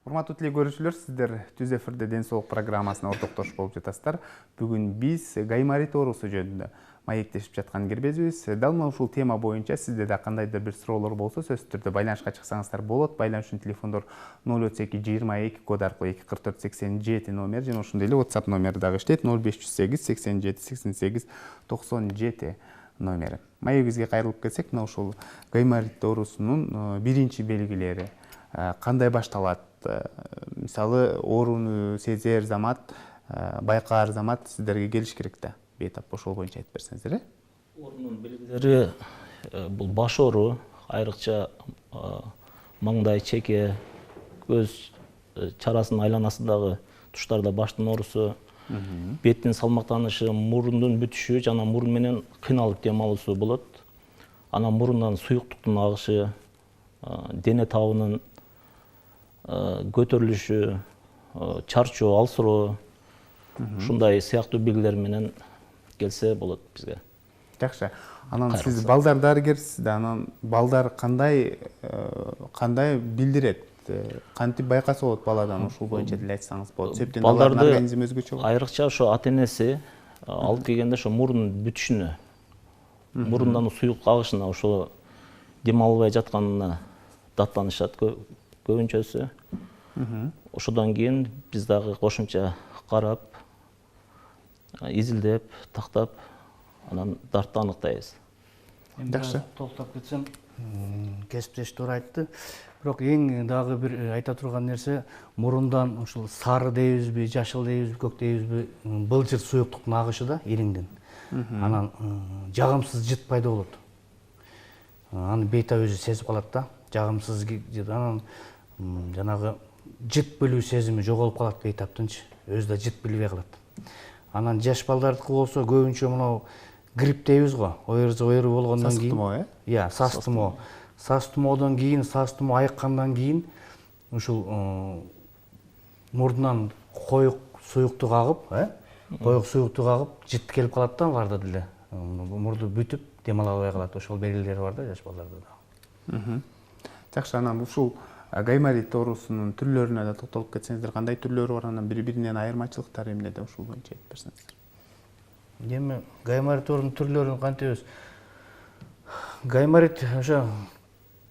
Урматтуу теле көрүүчүлөр, сиздер түз эфирде ден соолук программасына ортоктош болуп жатасыздар. Бүгүн биз гайморит оорусу жөнүндө маектешип жаткан кирбезбиз. Дал мына ушул тема боюнча сизде да кандайдыр бир суроолор болсо, сөзсүз түрдө байланышка чыксаңыздар болот. Байланыш үчүн телефондор 032 22 код аркылуу 24487 номер жана ошондой эле WhatsApp номери дагы иштейт 0508 87 88 97 номери. Маегибизге кайрылып келсек, мына ушул гайморит оорусунун биринчи белгилери кандай башталат? Мисалы, ооруну сезер замат, байкаар замат сиздерге келиш керек да. Бейтап ошол боюнча айтып берсеңиздер, Оорунун белгилери бул баш оору, айрыкча маңдай, чеке, көз чарасынын айланасындагы туштарда баштын оорусу, беттин салмактанышы, мурундун бүтүшү жана мурун менен кыйналып дем алуусу болот. Анан мурундан суюктуктун агышы, дене табынын көтөрүлүшү, чарчоо, алсыроо, ушундай сыяктуу белгилер менен келсе болот бизге. Жакшы. Анан сиз балдар дарыгерсиз да, анан балдар кандай билдирет? Кантип байкаса болот баладан, ушул боюнча деле айтсаңыз болот. Себептен алардын организми өзгөчө болот. Айрыкча ошо ата-энеси алып келгенде ошо мурун бүтүшүнө, мурундан суюк агышына, ошо дем албай жатканына даттанышат көбүнчөсү. Ошодон кийин биз дагы кошумча карап, изилдеп, тактап, анан дартты аныктайбыз. Жакшы. Токтоп кетсем, кесиптеш туура айтты. Бирок эң дагы бир айта турган нерсе, мурундан ушул сары дейбизби, жашыл дейбизби, көк дейбизби, былжыр суюктуктун агышы да ириңден. Анан жагымсыз жыт пайда болот. Аны бейтап өзү сезип калат да. Жагымсыз жыт, анан жанагы жыт билүү сезими жоголуп калат бейтаптынчы. Өзү да жыт билбей калат. Анан жаш балдардыкы болсо көбүнчө мынау грипп дейбиз го. Ойру болгондон кийин. Сас тумоо, Иә, сас тумоо. Сас тумоодон кийин, сас тумоо айыккандан кийин ушул мурдунан коюк суюктук агып, коюк суюктук агып, жыт келип калат да аларда деле. Мурду бүтүп, дем ала албай калат. Ошол белгилери бар да жаш балдарда да. Жакшы, анан ушул гайморит оорусунун түрлөрүнө да токтолуп кетсеңиздер, кандай түрлөрү бар, анан бири-биринен айырмачылыктары эмне да ушул боюнча айтып берсеңиздер. Эми гайморит оорунун түрлөрүн кантебиз? Гайморит ошо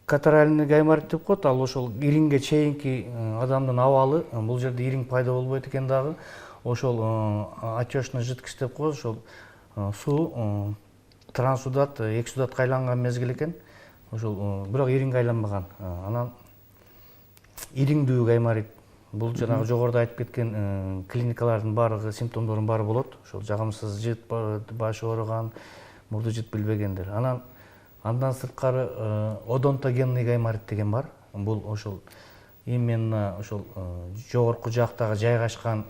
катаральный гайморит деп коет, ал ошол ириңге чейинки адамдын абалы, бул жерде ириң пайда болбойт экен дагы. Ошол отечный жидкость деп коебуз, ошол суу трансудат, эксудатка айланган мезгил экен. Ошол бирок ириңге айланбаган. Анан ириңдүү гайморит, бул жанагы жогоруда айтып кеткен клиникалардын баардыгы, симптомдордун баары болот. Ошол жагымсыз жыт, баш ооруган, мурду жыт билбегендер. Андан сырткары одонтогенный гайморит деген бар. Бул ошол именно ошол жогорку жактагы жайгашкан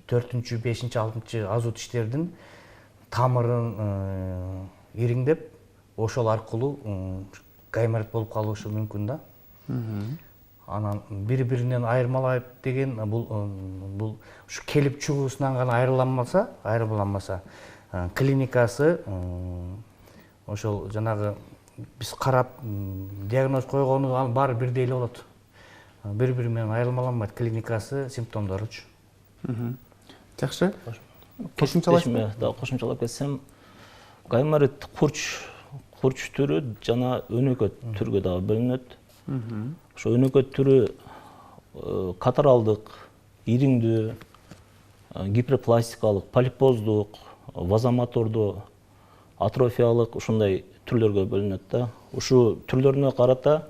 4-5, 6 азу тиштердин тамырын ириңдеп, ошол аркылуу гайморит болуп калышы мүмкүн да. Анан бири-биринен айырмалайт деген бул ушу келип чыгуусунан гана айырыланмаса, клиникасы ошол жанагы биз карап диагноз койгону баары бирдей эле болот. Бири-бири менен айырмаланбайт клиникасы, симптомдоручу. Жакшы. Кошумчалап кетсем, гайморит курч түрү жана өнөкөт түргө дагы бөлүнөт. Ошо өнөкөт түрү катаралдык, ириңдүү, гиперпластикалык, полипоздук, вазомотордуу, атрофиялык ушундай түрлөргө бөлүнөт да. Ушу түрлөрүнө карата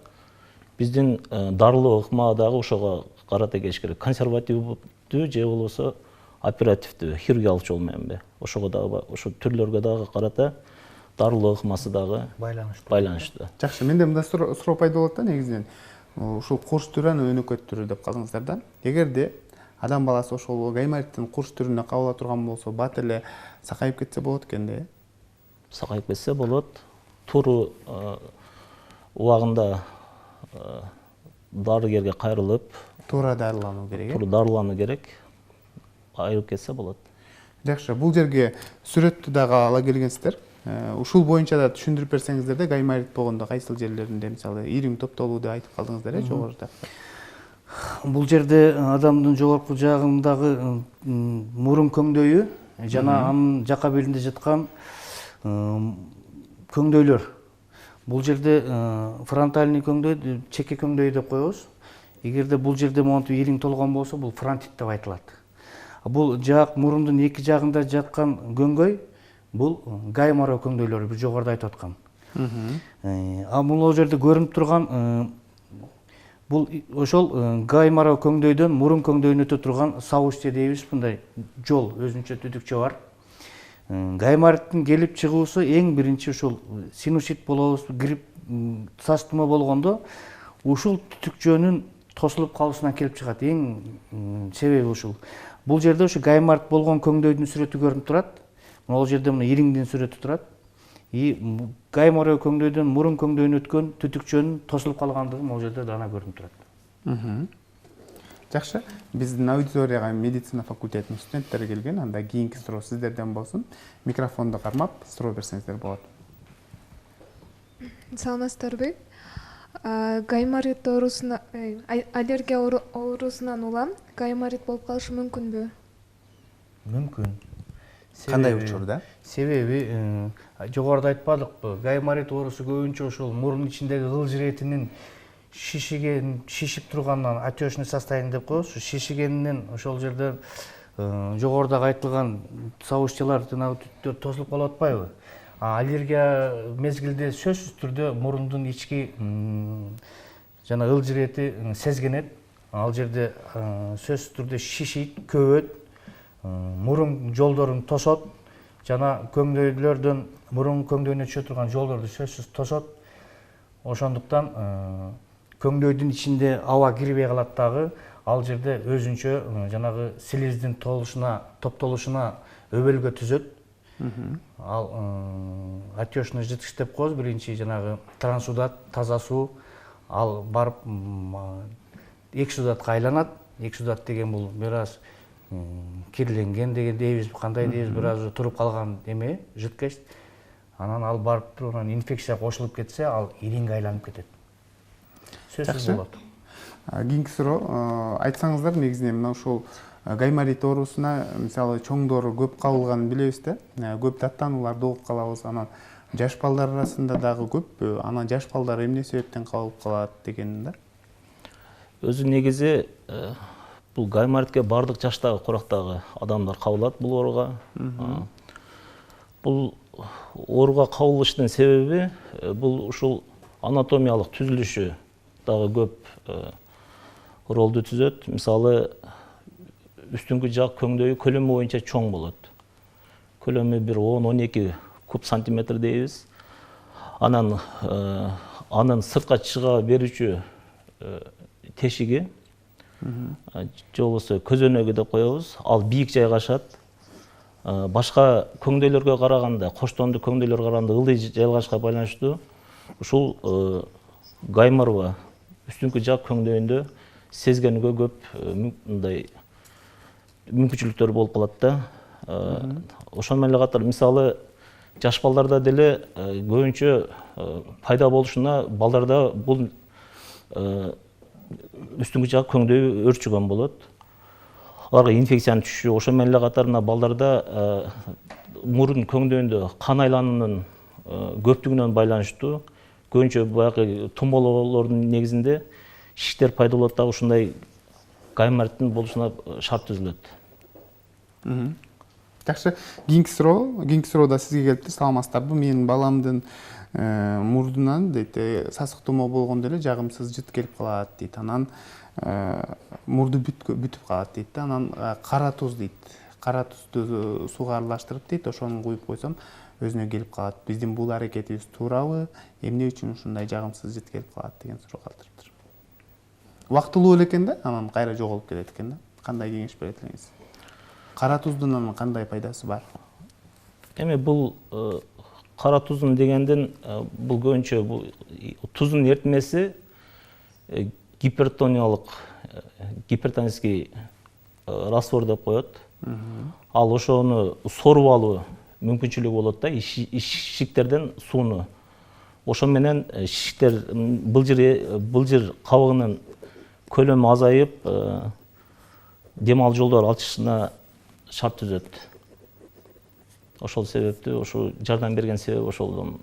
биздин дарылоо ыкма дагы ошого карата келиш керек. Консервативдүү же болбосо оперативдүү, хирургиялык жол мененби. Ошого дагы, ошо түрлөргө дагы карата дарылоо ыкмасы дагы байланыштуу. Жакшы, менде мындай суроо пайда болот да негизинен. Ушул курч түрү, өнөкөт түрү деп калдыңыздар да. Эгерде адам баласы ошол гаймориттин курч түрүнө кабыла турган болсо, бат эле сакайып кетсе болот экен да. Сакайып кетсе болот. Туура убагында дарыгерге кайрылып, туура дарылануу керек. Туура дарылануу керек. Айырып кетсе болот. Жакшы, бул жерге сүрөттү дагы ала келгенсиздер. Ушул боюнча да түшүндүрүп берсеңиздер да, гайморит болгондо кайсыл жерлеринде, мисалы, ириң топтолуу деп айтып калдыңыздар, жогоруда. бул жерде адамдын жогорку жагындагы мурун көңдөйү жана анын жака белинде жаткан көңдөйлөр. Бул жерде фронтальный көңдөй, чеке көңдөй деп коебуз. Эгерде бул жерде монтип ириң толгон болсо, бул фронтит деп айтылат. Бул жак мурундун эки жагында жаткан көңдөй бул гайморо көңдөйлөрү, бир жогоруда айтып аткан. Бул жерде көрүнүп турган бул ошол гайморо көңдөйдөн мурун көңдөйүнө өтө турган соучте дейбиз, мындай жол, өзүнчө түтүкчө бар. Гаймориттин келип чыгуусу эң биринчи ушул синусит болобуз, грипп, сас тумоо болгондо ушул түтүкчөнүн тосулуп калуусунан келип чыгат. Эң себеби ушул. Бул жерде ушу гайморит болгон көңдөйдүн сүрөтү көрүнүп турат. Могул жерде мына ириңдин сүрөтү турат. Гайморо көңдөйдөн мурун көңдөйүнө өткөн түтүкчөнүн тосулуп калгандыгы могул жерде дана көрүнүп турат. Жакшы, биздин аудиторияга медицина факультетинин студенттери келген, анда кийинки суроо сиздерден болсун. Микрофонду кармап суроо берсеңиздер болот. Саламатсыздарбы? Гайморит оорусуна, аллергия оорусунан улам гайморит болуп калышы мүмкүнбү? Мүмкүн. Кандай учурда? Себеби жогоруда айтпадыкпы, гайморит оорусу көбүнчө ушул мурун ичиндеги ылжыр этинин шишип турганынан отечный состояние деп коебуз. Шишигенинен ошол жерде жогорудагы айтылган соучталар жанагы түтүктөр тосулуп калып атпайбы? Аллергия мезгилде сөзсүз түрдө мурундун ички жана ылжыр эти сезгенет. Ал жерде сөзсүз түрдө шишийт, көбөт, мурун жолдорун тосот жана көңдөйлөрдөн мурун көңдөйүнө түшө турган жолдорду сөзсүз тосот. Ошондуктан көңдөйдүн ичинде аба кирбей калат дагы, ал жерде өзүнчө жанагы слиздин топтолушуна өбөлгө түзөт. Ал отечный жыткыч деп коебуз, биринчи жанагы трансудат, таза суу, ал барып эксудатка айланат. Эксудат деген бул бир аз кирленген деген дейбиз, кандай дейбиз, бир аз туруп калган эме, жыткыч. Анан ал барып туруп инфекция кошулуп кетсе, ал иринге айланып кетет. Сөзсүз болот. Кийинки суроо, айтсаңыздар, негизинен мына ушул гайморит оорусуна мисалы чоңдор көп кабылганын билебиз да. Көп даттанууларды угуп калабыз. Анан жаш балдар арасында дагы көппү? Анан жаш балдар эмне себептен кабылып калат деген да? Өзү негизи бул гайморитке бардык жаштагы, курактагы адамдар кабылат бул ооруга. Бул ооруга кабылыштын себеби бул ушул анатомиялык түзүлүшү дагы көп ролду түзөт. Мисалы үстүңкү жак көңдөйү көлөмү боюнча чоң болот. Көлөмү бир 10-12 куб сантиметр дейбиз. Анан анын сыртка чыга берүүчү тешиги, же болбосо көзөнөгү деп коебуз, ал бийик жайгашат. Башка көңдөйлөргө караганда, коштондуу көңдөйлөргө караганда ылдый жайгашканга байланыштуу ушул гайморова үстүңкү жак көңдөйүндө сезгенге көп мындай мүмкүнчүлүктөр болуп калат да. Ошону менен катар мисалы жаш балдарда деле көбүнчө пайда болушуна балдарда бул үстүңкү жак көңдөйү өрчүгөн болот. Аларга инфекциянын түшүшү, ошо менен катар мына балдарда мурун көңдөйүндө кан айлануунун көптүгүнөн байланыштуу көбүнчө баягы тумоолордун негизинде шиштер пайда болот дагы, ушундай гаймориттин болушуна шарт түзүлөт. Жакшы, кийинки суроо да сизге келиптир. Саламатсыздарбы? Менин баламдын мурдунан дейт, сасык тумоо болгондо эле жагымсыз жыт келип калат дейт. Анан мурду бүтүп калат дейт. Анан кара туз дейт. Кара тузду сууга аралаштырып дейт, ошону куюп койсом өзүнө келип калат. Биздин бул аракетибиз туурабы? Эмне үчүн ушундай жагымсыз жыт келип калат деген суроо калтырыптыр. Убактылуу эле экен да, анан кайра жоголуп кетет экен да. Кандай кеңеш берет элеңиз? Кара туздун анан кандай пайдасы бар? Эми бул кара туздун дегенден бул көбүнчө бул туздун эритмеси гипертонический раствор деп коет. Ал ошону соруп алуу мүмкүнчүлүгү болот да, ишиктерден сууну. Ошо менен шиштер былжыр кабыгынын көлөмү азайып, дем алуу жолдор ачышына шарт түзөт. Ошол себептүү ошол жардам берген себеби ошолдон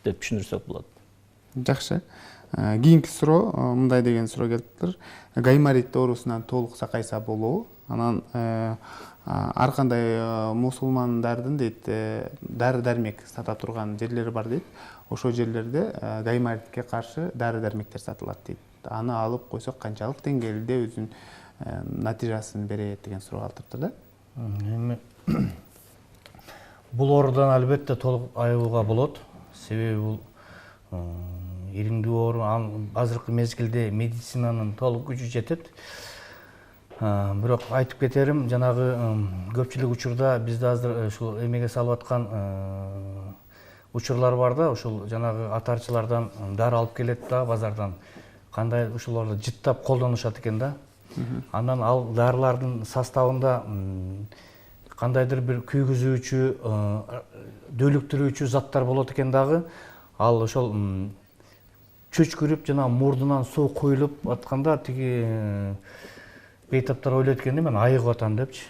деп түшүндүрсөк болот. Жакшы. Кийинки суроо мындай деген суроо келиптир. Гайморит оорусунан толук сакайса болобу? Анан ар кандай мусулмандардын дейт дары дармек сата турган жерлери бар дейт. Ошол жерлерде гайморитке каршы дары дармектер сатылат дейт. Аны алып койсок канчалык деңгээлде өзүнүн натыйжасын берет деген суроо калтырды да. Эми бул оорудан албетте толук айыгууга болот. Себеби бул ириңдүү оору, азыркы мезгилде медицинанын толук күчү жетет. Бирок айтып кетерим, жанагы көпчүлүк учурда бизде азыр ушул эмеге салып аткан учурлар бар да, ушул жанагы атарчылардан дары алып келет да базардан. Кандай ушуларды жыттап колдонушат экен да. Андан ал дарылардын составында кандайдыр бир күйгүзүүчү, дөөлүктүрүүчү заттар болот экен дагы. Ал ошол чөчкүрүп жана мурдунан суу куюлуп атканда тиги бейтаптар ойлойт экен да, мен айыгып атам депчи.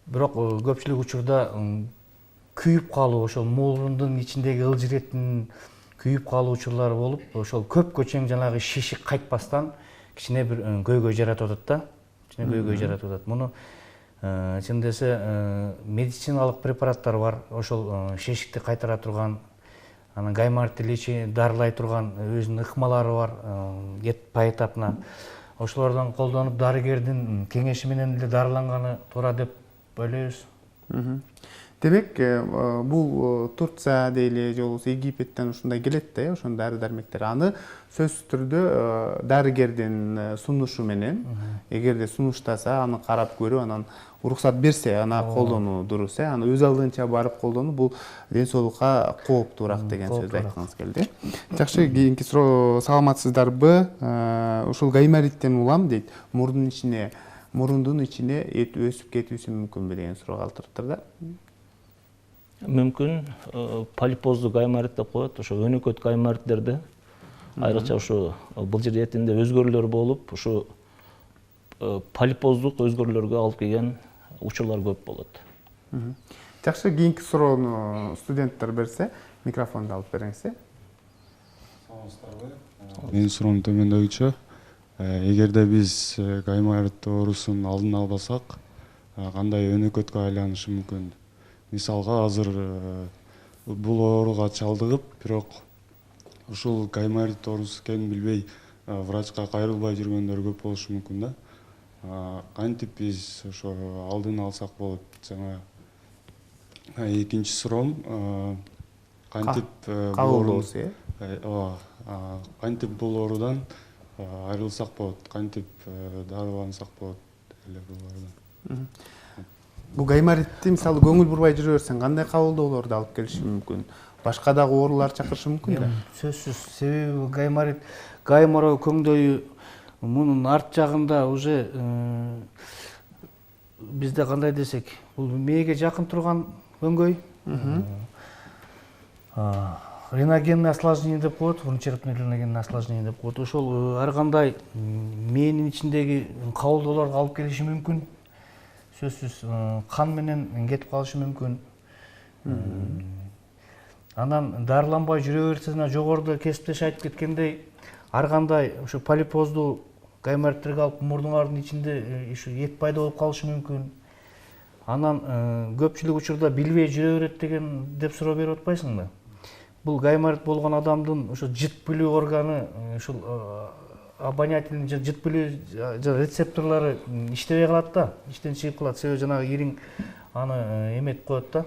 Бирок көпчүлүк учурда күйүп калуу, ошол мурундун ичиндеги ылжыреттин күйүп калуу учурлары болуп, ошол көпкө чейин жанагы шишик кайтпастан кичине бир көйгөй жаратып атат да. Кичине көйгөй жаратып атат. Муну чын десе медициналык препараттар бар. Ошол шишикти кайтара турган, анан гайморитти дарылай турган өзүнүн ыкмалары бар, поэтапна. Ошолордон колдонуп дарыгердин кеңеши менен эле дарыланганы туура деп ойлойбуз. Демек, бул Турция дейли же болбосо Египеттен ушундай келет да, ошонун дары дармектер. Аны сөзсүз түрдө дарыгердин сунушу менен, эгерде сунуштаса, аны карап көрүп, анан уруксат берсе, аны колдонуу дурус, аны өз алдынча барып колдонуу бул ден соолукка кооптуураак деген сөздү айткыңыз келди. Жакшы, кийинки суроо, саламатсыздарбы? Ушул гаймориттен улам дейт, мурундун ичине эт өсүп кетүүсү мүмкүнбү деген суроо калтырыптыр да. Мүмкүн, полипоздуу гайморит деп коет. Ошо өнөкөт гаймориттерде айрыкча ушу былжыр этинде өзгөрүүлөр болуп, ушу полипоздук өзгөрүүлөргө алып келген учурлар көп болот. Жакшы, кийинки суроону студенттер берсе, микрофонду алып бериңиз. Саламатсыздарбы? Менин суроом төмөндөйчү. Эгерде биз гайморит оорусун алдын албасак, кандай өнөкөткө айланышы мүмкүн? Мисалга, азыр бул ооруга чалдыгып, бирок ушул гайморит оорусу экенин билбей врачка кайрылбай жүргөндөр көп болушу мүмкүн да. Кантип биз ошо алдын алсак болот? Жана экинчи суроом, кантип кантип бул оорудан айрылсак болот? Кантип дарылансак болот эле булардан? Бул гайморитти мисалы көңүл бурбай жүрө берсең, кандай кабылдоолорду алып келиши мүмкүн? Башка дагы оорулар чакырышы мүмкүн да? Сөзсүз, себеби гайморо көңдөйү мунун арт жагында уже бизде кандай десек, бул мээге жакын турган өңгөй. Реногенный осложнение деп коет, внучерепный реногенный осложнение деп коет. Ошол ар кандай мээнин ичиндеги кабылдоолорго алып келиши мүмкүн. Сөзсүз кан менен кетип калышы мүмкүн. Анан дарыланбай жүрө берсе, жогоруда кесиптеш айтып кеткендей, ар кандай ушу полипоздуу гаймориттерге алып мурдуңардын ичинде ушу эт пайда болуп калышы мүмкүн. Анан көпчүлүк учурда билбей жүрө берет деген деп суроо берип атпайсыңбы? Бул гайморит болгон адамдын ушу жыт билүү органы, ушул обонятельный жыт билүү рецепторлору иштебей калат да, иштен чыгып калат. Себеби жанагы ириң аны эметип коет да.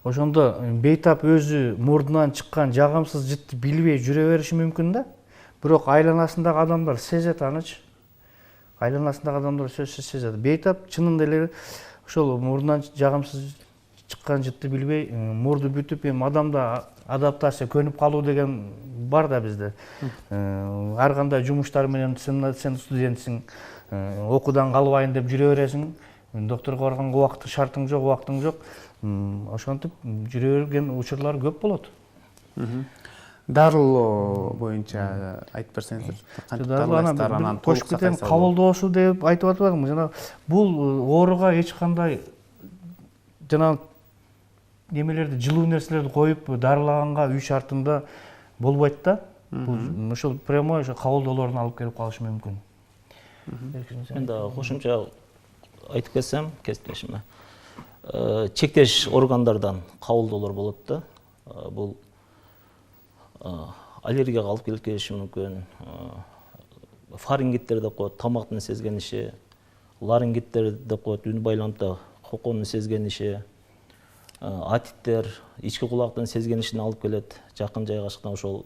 Ошондо бейтап өзү мурдунан чыккан жагымсыз жытты билбей жүрө бериши мүмкүн да. Бирок айланасындагы адамдар сезет анычы. Айланасындагы адамдар сөзсүз сезет. Бейтап чынында эле ошол мурдунан жагымсыз чыккан жытты билбей, мурду бүтүп, эми адамда адаптация көнүп калуу деген бар да бизде. Ар кандай жумуштар менен сен студентсиң, окуудан калбайын деп жүрө бересиң. Докторго барганга убакыт шартың жок, убактың жок. Ошентип жүрө берген учурлар көп болот. дарылоо боюнча айтып берсеңиздер. Кантип дарылайсыздар, анан кошуп кетем, кабылдоосу деп айтып атпадымбы? Жана бул ооруга эч кандай жана немелерди, жылуу нерселерди коюп дарылаганга үй шартында болбойт да. Бул ошол прямой ошо кабылдоолордун алып келип калышы мүмкүн. Мен да кошумча айтып кетсем, кесиптешиме. Чектеш органдардан кабылдоолор болот да. Бул аллергияга алып келип келиши мүмкүн. Фарингиттер деп коет, тамактын сезгениши, ларингиттер деп коет, үн байланып коконун сезгениши, атиттер, ички кулактын сезгенишин алып келет, жакын жайгашкан ошол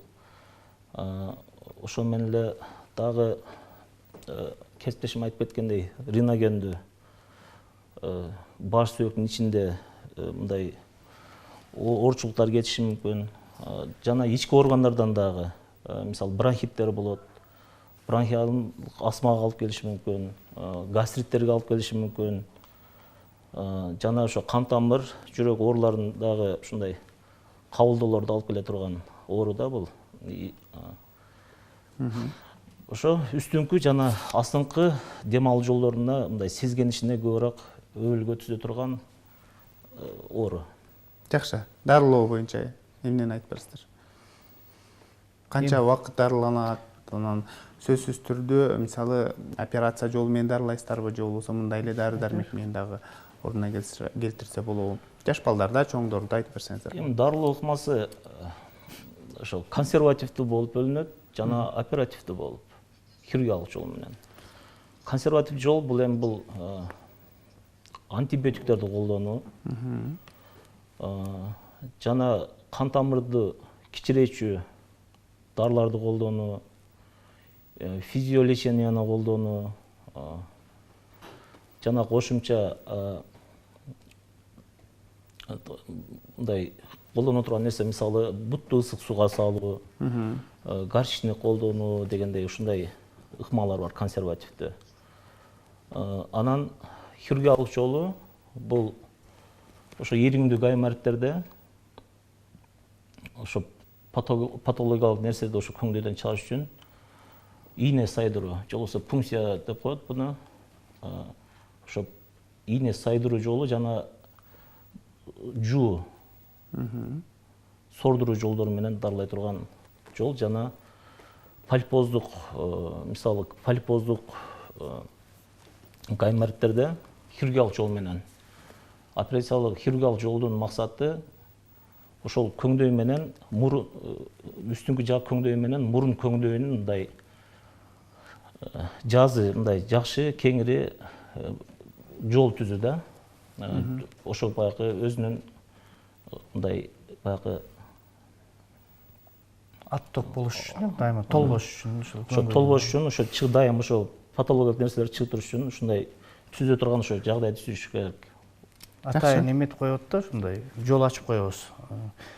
менен эле дагы кесиптешим айтып кеткендей, риногендүү баш сөөктүн ичинде мындай оорчулуктар кетиши мүмкүн. Жана ички органдардан дагы, мисалы бронхиттер болот, бронхиалдык астмага алып келиши мүмкүн, гастриттерге алып келиши мүмкүн. Жана ошо кан тамыр, жүрөк ооруларын дагы ушундай кабылдоолорду алып келе турган оору да бул. Ошо үстүңкү жана астыңкы дем алуу жолдоруна мындай сезгенишине көбүрөөк өбөлгө түзө турган оору. Жакшы. Дарылоо боюнча эмнени айтып бересиздер? Канча убакыт дарыланат? Анан сөзсүз түрдө мисалы операция жолу менен дарылайсыздарбы, же болбосо мындай эле дары дармек менен дагы ордуна келтирсе болобу? Жаш балдарда, чоңдордо айтып берсеңиздер. Эми дарылоо ыкмасы ошол консервативдүү болуп бөлүнөт, жана оперативдүү болуп, хирургиялык жол менен. Консерватив жол бул эми бул антибиотиктерди колдонуу, жана кан тамырды кичиретүүчү дарыларды колдонуу, физиолеченияны колдонуу, жана кошумча мындай колдоно турган нерсе, мисалы бутту ысык сууга салуу, горчичник колдонуу дегендей ушундай ыкмалар бар консервативдүү. Анан хирургиялык жолу бул ошо ириңдүү гаймориттерде ошо патологиялык нерселерди ошо көңдөйдөн чыгарыш үчүн ийне сайдыруу, же болбосо пункция деп коет буну. Ошо ийне сайдыруу жолу жана жуу, сордуруу жолдору менен дарылай турган жол, жана полипоздук, мисалы полипоздук гаймориттерде хирургиялык жол менен, операциялык хирургиялык жолдун максаты ошол көңдөй менен мурун, үстүңкү жак көңдөй менен мурун көңдөйүнүн мындай жазы мындай жакшы кеңири жол түзүү да. Ошол баягы өзүнүн мындай баягы отток болуш үчүн, дайыма толбош үчүн, ошо толбош үчүн, ошо дайым ошо патологиялык нерселер чыгып туруш үчүн ушундай түзө турган ошо жагдайды түзүш керек. Атайын эметип коет да, ушундай жол ачып коебуз.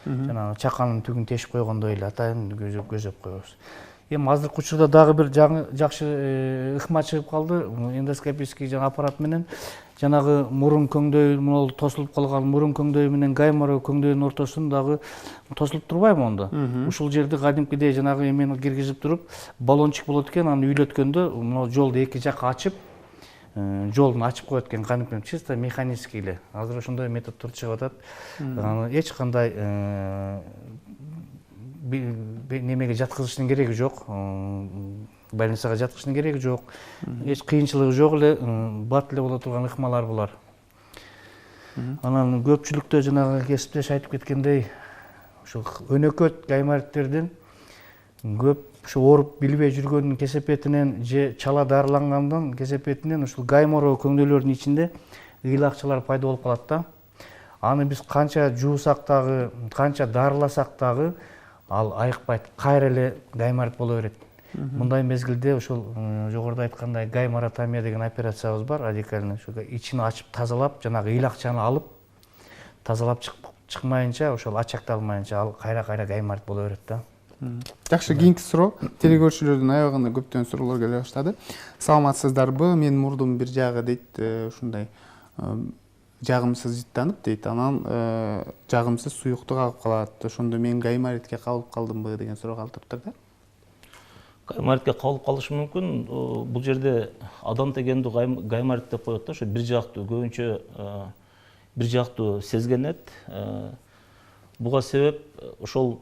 Жана чаканын түгүн тешип койгондой эле атайын көзөп коебуз. Эми азыркы учурда дагы бир жакшы ыкма чыгып калды. Эндоскопический жана аппарат менен жанагы мурун көңдөй, могул тосулуп калган мурун көңдөй менен гайморо көңдөйдүн ортосун дагы тосулуп турбайбы онда? Ушул жерди кадимкидей жанагы эмени киргизип туруп, баллончик болот экен, аны үйлөткөндө могул жолду эки жакка ачып, жолун ачып коет экен, кадимкидей чисто механический эле. Азыр ошондой методдор чыгып атат. Эч кандай немеге жаткызыштын кереги жок, больницага жаткызыштын кереги жок, эч кыйынчылыгы жок эле, бат эле боло турган ыкмалар булар. Анан көпчүлүктө жанагы кесиптеш айтып кеткендей, ошо өнөкөт гаймориттердин көп ошо ооруп билбей жүргөндүн кесепетинен же чала дарылангандан кесепетинен ушул гайморо көңдөйлөрдүн ичинде ыйлакчалар пайда болуп калат да. Аны биз канча жуусак дагы, канча дарыласак дагы ал айыкпайт, кайра эле гайморит боло берет. Мындай мезгилде ошол жогоруда айткандай гайморотомия деген операциябыз бар, радикальный. Ошо ичин ачып тазалап, жанагы ыйлакчаны алып, тазалап чыкмайынча, ошол ачакталмайынча ал кайра гайморит боло берет да. Жакшы, кийинки суроо. Телекөрүүчүлөрдүн аягына көптөн суроолор келе баштады. Саламатсыздарбы? Менин мурдум бир жагы дейт, ушундай жагымсыз жыттанып дейт, анан жагымсыз суюктук агып калат. Ошондо мен гайморитке кабылып калдымбы деген суроо калтырыптыр да. Гайморитке кабылып калышы мүмкүн. Бул жерде адам дегенди гайморит деп коет да, ошо бир жактуу, көбүнчө бир жактуу сезгенет. Буга себеп ошол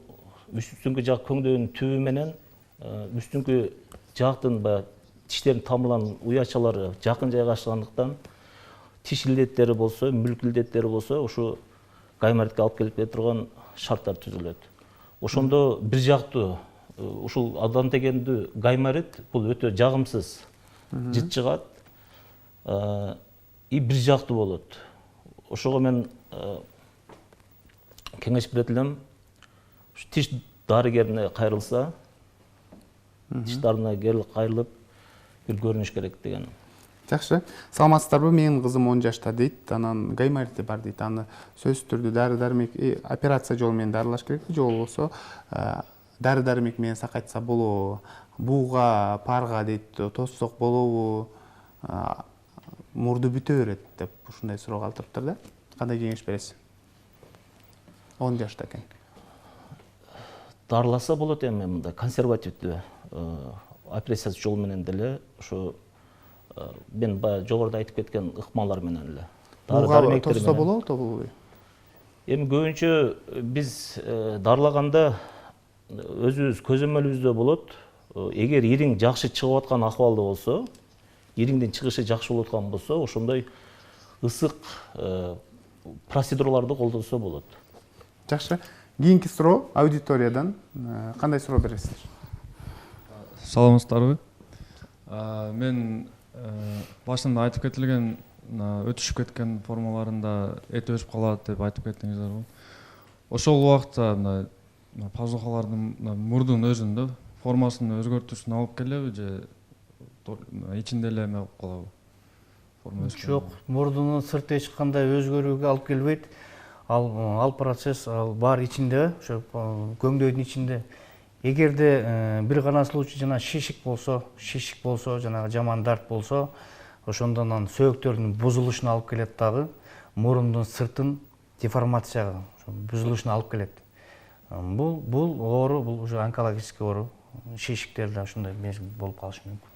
үстүңкү жак көңдөөнүн түбү менен үстүңкү жактын баягы тиштердин тамырларынын уячалары жакын жайгашкандыктан тиш илдеттери болсо, мүлк илдеттери болсо, ушу гайморитке алып келип турган шарттар түзүлөт. Ошондо бир жактуу ушул адам дегенди гайморит бул өтө жагымсыз жыт чыгат и бир жактуу болот. Ошого мен кеңеш берет элем, тиш дарыгерине кайрылса, тиш дарыгерине кайрылып бир көрүнүш керек деген. Жакшы. Саламатсыздарбы? Менин кызым 10 жашта дейт. Анан гайморити бар дейт. Аны сөзсүз түрдө дары-дармек операция жолу менен дарылаш керекпи, же болбосо дары-дармек менен сакайтса болобу? Буга, парга дейт, тоссок болобу? Мурду бүтө берет деп ушундай суроо калтырыптыр да. Кандай кеңеш бересиз? 10 жашта экен. Дарыласа болот эми мындай консервативдүү операция жолу менен деле ошо мен баягы жогоруда айтып кеткен ыкмалар менен эле. Буга тосса болобу, болбойбу? Эми көбүнчө биз дарылаганда өзүбүз көзөмөлүбүздө болот. Эгер ириң жакшы чыгып аткан акыбалда болсо, ириңдин чыгышы жакшы болуп аткан болсо, ошондой ысык процедураларды колдонсо болот. Жакшы. Кийинки суроо аудиториядан. Кандай суроо бересиздер? Саламатсыздарбы? Мен башында айтып кетилген өтүшүп кеткен формаларында эт өсүп калат деп айтып кеттиңиздер го. Ошол убакта пазухалардын мурдун өзүндө формасын өзгөртүүсүн алып келеби же ичинде эле эме болуп калабы? Жок, мурдунун сырты эч кандай өзгөрүүгө алып келбейт. Ал процесс бар ичинде, ошо көңдөйдүн ичинде. Эгерде бир гана случай жана шишик болсо, жанагы жаман дарт болсо, ошондон анан сөөктөрдүн бузулушуна алып келет дагы, мурундун сыртын деформацияга, бузулушуна алып келет. Бул оору, бул уже онкологический оору, шишиктерде ушундай болуп калышы мүмкүн.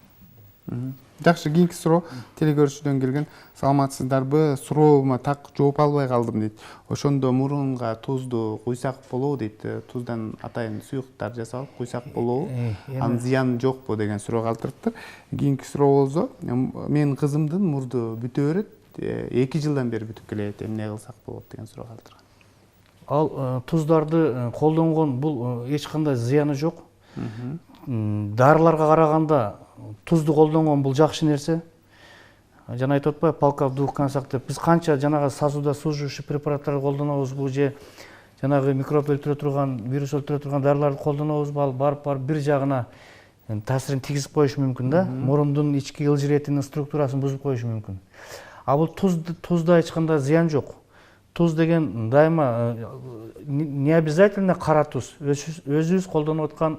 Жакшы, кийинки суроо телекөрүүчүдөн келген. Саламатсыздарбы? Суроома так жооп албай калдым дейт. Ошондо мурунга тузду куйсак болобу дейт. Туздан атайын суюктар жасалып куйсак болобу? Анын зыяны жокпу деген суроо калтырыптыр. Кийинки суроо болсо, менин кызымдын мурду бүтө берет, 2 жылдан бери бүтүп келет, эмне кылсак болот деген суроо калтырган. Ал туздарды колдонгон бул эч кандай зыяны жок. Дарыларга караганда тузду колдонгон бул жакшы нерсе. Жана айтып атпайбы, палка в двух концах деп. Биз канча жанагы сазуда сужующий препараттарды колдонобузбу же жанагы микроб өлтүрө турган, вирус өлтүрө турган дарыларды колдонобузбу, ал барып бир жагына таасирин тийгизип коюшу мүмкүн да. Мурундун ички ылжыретинин структурасын бузуп коюшу мүмкүн. А бул тузда эч кандай зыян жок. Туз деген дайыма не обязательно кара туз. Өзүбүз колдонуп аткан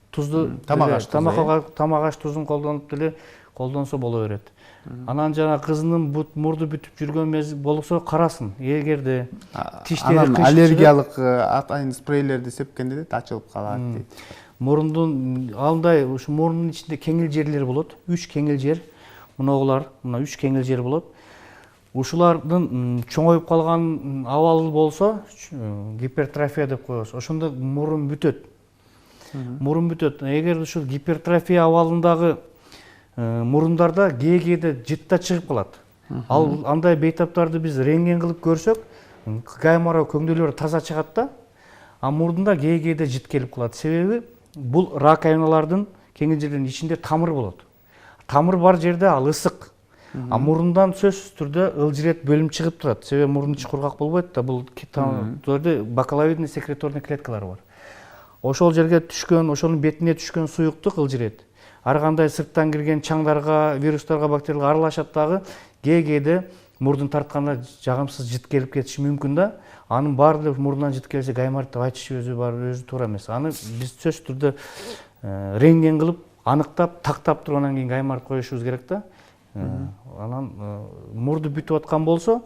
тузду, тамак аш тузун колдонуп деле колдонсо боло берет. Анан жана кызынын мурду бүтүп жүргөн мезгил болсо карасын. Эгерде тиштери кыйшык, аллергиялык атайын спрейлерди сепкенде дейт, ачылып калат дейт. Мурундун андай ушу мурунун ичинде кеңил жерлер болот. 3 кеңил жер. Мына 3 кеңил жер болот. Ушулардын чоңоюп калган абалы болсо, гипертрофия деп коебуз. Ошондо мурун бүтөт. Эгер ушул гипертрофия абалындагы мурундарда кээде жытта чыгып калат. Ал андай бейтаптарды биз рентген кылып көрсөк, гаймора көңдөөлөр таза чыгат да, а мурдунда кээде жыт келип калат. Себеби бул раковиналардын кеңил жерлеринин ичинде тамыр болот. Тамыр бар жерде ал ысык. А мурундан сөзсүз түрдө ылжырет бөлүм чыгып турат. Себеби мурун ичи кургак болбойт да, бул жерде бакаловидный секреторный клеткалар бар. Ошол жерге түшкөн, ошонун бетине түшкөн суюктук ылжырет ар кандай сырттан кирген чаңдарга, вирустарга, бактерияларга аралашат дагы, кээде мурдун тартканда жагымсыз жыт келип кетиши мүмкүн да. Анын баары мурдунан жыт келсе гайморит деп айтыш өзү туура эмес. Аны биз сөзсүз түрдө рентген кылып, аныктап, тактап тургандан кийин гайморит коюшубуз керек да. Анан мурду бүтүп аткан болсо,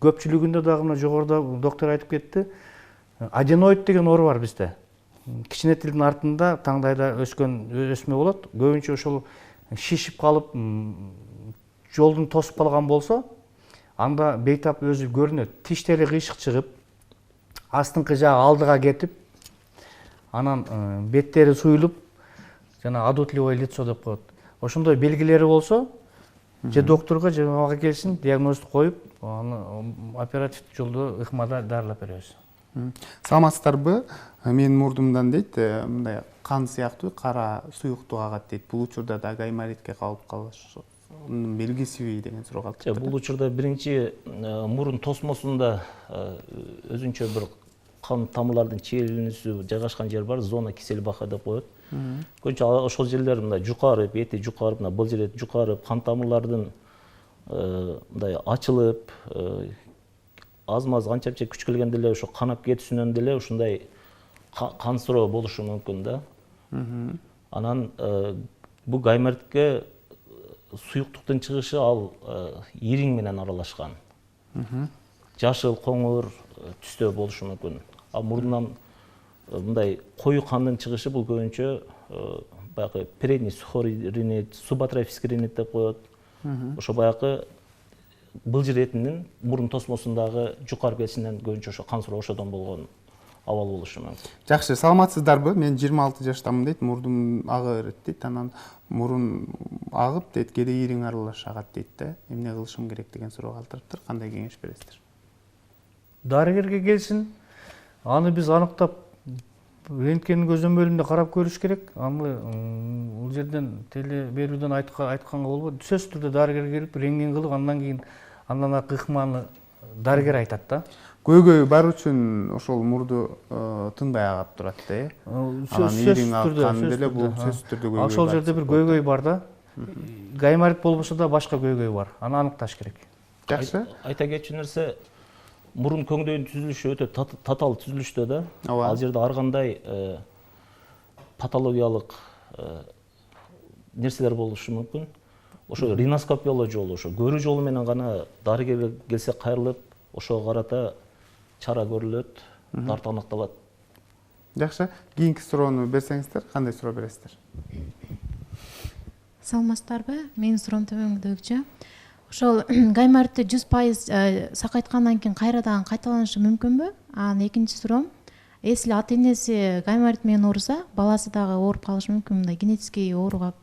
көпчүлүгүндө дагы мына жогоруда доктор айтып кетти, аденоид деген оору бар бизде. Кичине тилдин артында таңдайда өскөн өсмө болот. Көбүнчө ошол шишип калып, жолдун тосуп калган болсо, анда бейтап өзү көрүнөт. Тиштери кыйшык чыгып, астыңкы жагы алдыга кетип, анан беттери суюлуп, жана адутливое лицо деп коет. Ошондой белгилери болсо, же докторго же мага келсин, диагнозду коюп, аны оперативдик жолдо ыкмада дарылап беребиз. Саламатсыздарбы? Менин мурдумдан дейт, мындай кан сыяктуу кара суюктук агат дейт. Бул учурда да гайморитке калып калышынын белгисиби деген суроо калып. Бул учурда биринчи мурун тосмосунда өзүнчө бир кан тамырлардын чегилүүсү жайгашкан жер бар, зона киселбака деп коет. Көбүнчө ошол жерлер мындай жукарып, эти жукарып, мына бул жер жукарып, кан тамырлардын мындай ачылып, аз-маз канчанча күч келгенде эле ошо канап кетүүсүнөн деле ушундай кансыроо болушу мүмкүн да. Анан бул гайморитке суюктуктун чыгышы ал ириң менен аралашкан. Жашыл, коңур түстө болушу мүмкүн. Ал мурдунан мындай кою кандын чыгышы бул көбүнчө баягы передний сухой ринит, субатрофический ринит деп коет. Ошо баягы былжыр этинин мурун тосмосундагы жукарып кетишинен көбүнчө ошо кансыроо ошодон болгон абал болушу мүмкүн. Жакшы, саламатсыздарбы? Мен 26 жаштамын дейт, мурдум ага берет дейт, анан мурун агып дейт, кээде ириң аралаш агат дейт да. Эмне кылышым керек деген суроо калтырыптыр. Кандай кеңеш бересиздер? Дарыгерге келсин, аны биз аныктап рентген көзөмөлүндө карап көрүш керек. Аны бул жерден теле берүүдөн айтканга болбойт. Сөзсүз түрдө дарыгерге келип рентген кылып, андан кийин андан аркы ыкманы дарыгер айтат да. Көйгөй бар үчүн ошол мурду тынбай агып турат да, э? Анан ириң аккан деле бул сөзсүз түрдө көйгөй бар. Ошол жерде бир көйгөй бар да. Гайморит болбосо да башка көйгөй бар. Аны аныкташ керек. Жакшы. Айта кетчү нерсе, мурун көңдөйүнүн түзүлүшү өтө татаал түзүлүштө да. Ооба. Ал жерде ар кандай патологиялык нерселер болушу мүмкүн. Ошо риноскопиялоо жолу, ошо көрүү жолу менен гана дарыгерге келсе кайрылып, ошого карата чара көрүлөт, тарты аныкталат. Жакшы. Кийинки суроону берсеңиздер, кандай суроо бересиздер? Саламатсыздарбы? Менин суроом төмөндөгүчө. Ошол гайморитти 100% сакайткандан кийин кайрадан кайталанышы мүмкүнбү? Анан экинчи суроом, если ата энеси гайморит менен ооруса, баласы дагы ооруп калышы мүмкүн, мындай генетический ооруга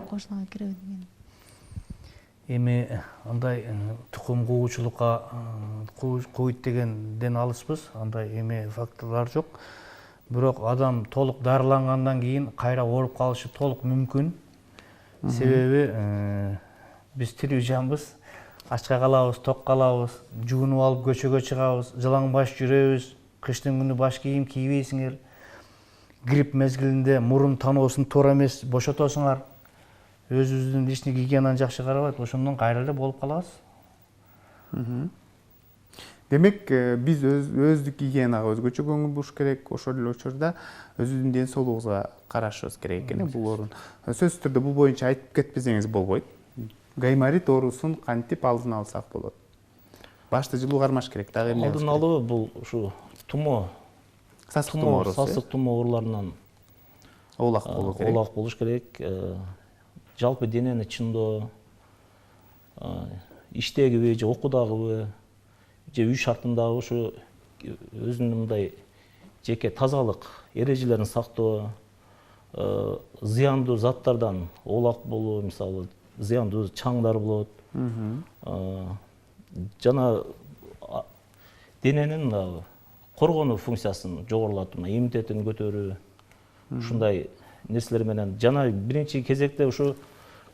кошулган киреби деген. Эми андай тукум куучулукка куйт дегенден алыспыз. Андай эми факторлор жок. Бирок адам толук дарылангандан кийин кайра ооруп калышы толук мүмкүн. Себеби биз тирүү жанбыз. Ачка калабыз, ток калабыз, жуунуп алып көчөгө чыгабыз, жылаң баш жүрөбүз. Кыштын күнү баш кийим кийбейсиңер. Грипп мезгилинде мурун таноосун туура эмес бошотосуңар. Өзүбүздүн личный гигиенаны жакшы карабайт, ошондон кайра эле болуп калабыз. Демек, биз өздүк гигиенага өзгөчө көңүл буруш керек, ошол эле учурда өзүбүздүн ден соолугубузга карашыбыз керек экен бул орун. Сөзсүз түрдө бул боюнча айтып кетпесеңиз болбойт. Гайморит оорусун кантип алдын алсак болот? Башта жылуу кармаш керек, дагы эмне? Алдын алуу бул ушу тумо, сасык тумо оорусу. Сасык тумо ооруларынан оолак болуу керек. Оолак болуш керек. Жалпы денени чындоо, иштегиби же окуудагыбы же үй шартындагы ушу өзүнүн мындай жеке тазалык эрежелерин сактоо, зыяндуу заттардан оолак болуу, мисалы зыяндуу чаңдар болот. Жана дененин коргонуу функциясын жогорулатуу, иммунитетин көтөрүү, ушундай нерселер менен жана биринчи кезекте ушу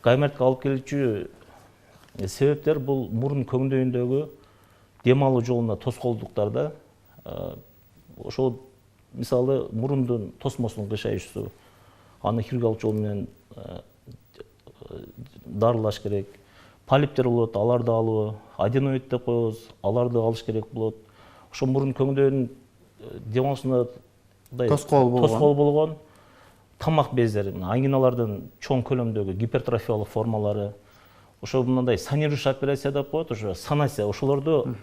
гайморитке алып келүүчү себептер бул мурун көңдөйүндөгү дем алуу жолуна тоскоолдуктарда. Ошол мисалы мурундун тосмосунун кыйшайышуу, аны хирургиялык жол менен дарылаш керек. Полиптер болот, аларды алуу, аденоид деп коебуз, аларды алыш керек болот. Ошо мурун көңдөйүнүн дем алышына тоскоол болгон тамак бездери, ангиналардын чоң көлөмдөгү гипертрофиялык формалары, ошо мындай санирующий операция деп коет, ошо санация, ошолорду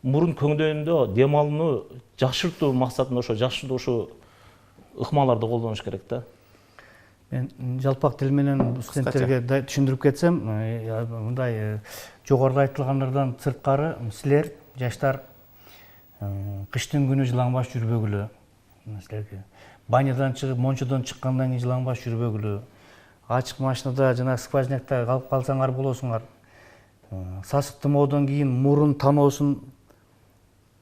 мурун көңдөйүндө дем алууну жакшыртуу максатында ошо жакшыртуу ошо ыкмаларды колдонуш керек да. Мен жалпак тил менен студенттерге түшүндүрүп кетсем, мындай жогоруда айтылгандардан сырткары силер жаштар кыштын күнү жылаңбаш жүрбөгүлө, силерге банядан чыгып, мончодон чыккандан кийин жылаңбаш жүрбөгүлө, ачык машинада жана сквознякта калып калсаңар болосуңар. Сасык тумоодон кийин мурун таноосун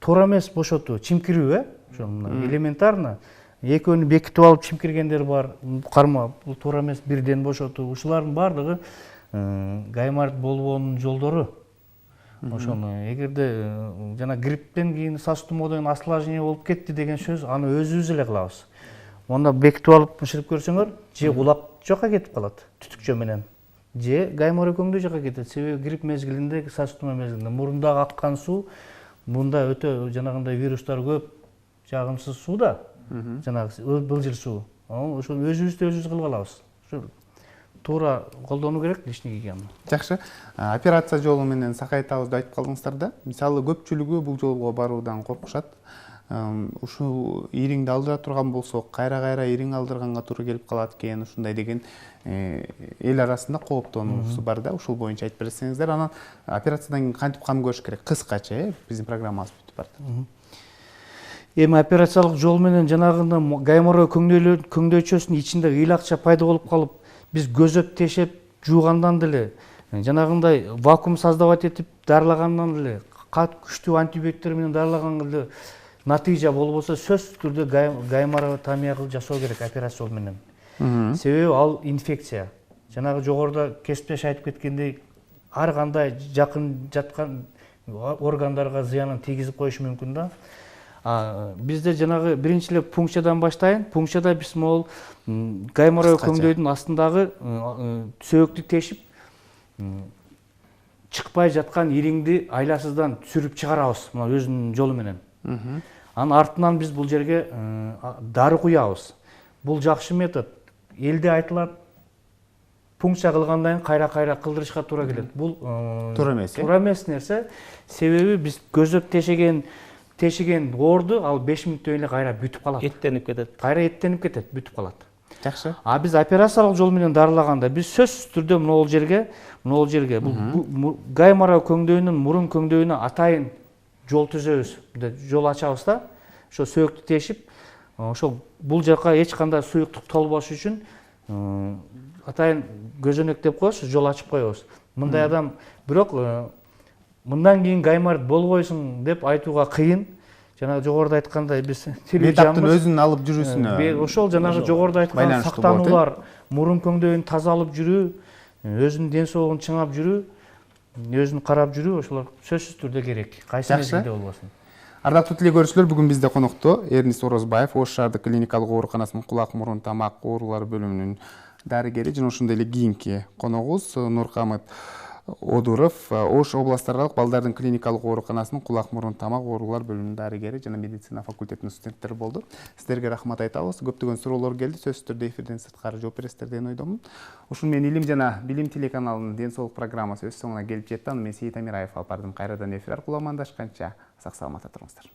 туура эмес бошотуу, чимкирүү, ошо элементарно. Экөөнү бекитип алып чимкиргендер бар, карма, бул туура эмес, бирден бошотуу. Ушулардын баардыгы гайморит болбоонун жолдору. Ошону эгерде жана грипптен кийин сасык тумоодон осложнение болуп кетти деген сөз, аны өзүбүз эле кылабыз. Онда бекитип алып бышырып көрсөңөр, же улак жакка кетип калат түтүкчө менен, же гайморит көңдөй жакка кетет. Себеби грипп мезгилинде, сасык тумоо мезгилинде мурундагы аккан суу, мында өтө жанагындай вирустар көп, жагымсыз суу да, жанагы былжыр суу. Ошону өзүбүздү кылып алабыз. Туура колдонуу керек лишний гигиена. Жакшы. Операция жолу менен сакайтабызды айтып калдыңыздар да. Мисалы көпчүлүгү бул жолго баруудан коркушат. Ушул ириңди алдыра турган болсок, кайра ириң алдырганга туура келип калат экен, ушундай деген эл арасында кооптонуусу бар да. Ушул боюнча айтып берсеңиздер, анан операциядан кийин кантип кам көрүш керек? Кыскача, биздин программабыз бүтүп барат. Эми операциялык жол менен жанагында гайморой көңдөйчөсүнүн ичинде ыйлакча пайда болуп калып, биз көзөп тешеп жуугандан деле, жанагындай вакуум создавать этип дарылагандан деле, кат күчтүү антибиотиктер менен дарылагандан деле натыйжа болбосо, сөзсүз түрдө гайморотомия жасоо керек операция жол менен. Себеби ал инфекция. Жанагы жогоруда Кесиптеш айтып кеткендей, ар кандай жакын жаткан органдарга зыянын тийгизип коюшу мүмкүн да. Бизде жанагы биринчи эле пункциядан баштайын. Пункцияда биз могул гайморой көңдөйдүн астындагы сөөктү тешип, чыкпай жаткан ириңди айласыздан сүрүп чыгарабыз, мына өзүнүн жолу менен. Анын артынан биз бул жерге дары куябыз. Бул жакшы метод. Элде айтылат, пункция кылгандан кийин кайра кылдырышка туура келет. Бул туура эмес нерсе. Себеби биз көзөп тешиген оорду ал 5 мүнөттөн эле кайра бүтүп калат. Эттенип кетет. Кайра эттенип кетет, бүтүп калат. Жакшы. Биз операциялык жол менен дарылаганда биз сөзсүз түрдө могул жерге бул гайморой көңдөйүнүн мурун көңдөйүнө атайын жол түзөбүз, жол ачабыз да. Ошо сөөктү тешип, ошол бул жака эч кандай суюктук толбош үчүн атайын көзөнөк деп коебуз, жол ачып коебуз. Мындай адам бирок мындан кийин гайморит болбойсуң деп айтууга кыйын. Жанагы жогоруда айткандай биз этаптын өзүн алып жүрүүсүнө. Ошол жанагы жогоруда айткан сактануулар, мурун көңдөйүн таза алып жүрүү, өзүнүн ден соолугун чыңап жүрүү, өзүн карап жүрүү, ошолор сөзсүз түрдө керек. Кайсы мезгилде болбосун. Ардактуу теле көрүүчүлөр, бүгүн бизде конокто Эрнис Орозбаев, Ош шаардык клиникалык ооруканасынын кулак, мурун, тамак оорулары бөлүмүнүн дарыгери жана ошондой эле кийинки коногубуз Нуркамыт Одуров, Ош областар аралык балдардын клиникалык ооруканасынын кулак, мурун, тамак оорулар бөлүмүнүн дарыгери жана медицина факультетинин студенттери болду. Сиздерге рахмат айтабыз. Көптөгөн суроолор келди. Сөзсүз түрдө эфирден сырткары жооп бересиздер деген ойдомун. Ушун менен Илим жана Билим телеканалынын ден соолук программасы өз соңуна келип жетти. Аны мен Сейит Амираев алып бардым. Кайрадан эфир аркылуу амандашканча сак саламатта туруңуздар.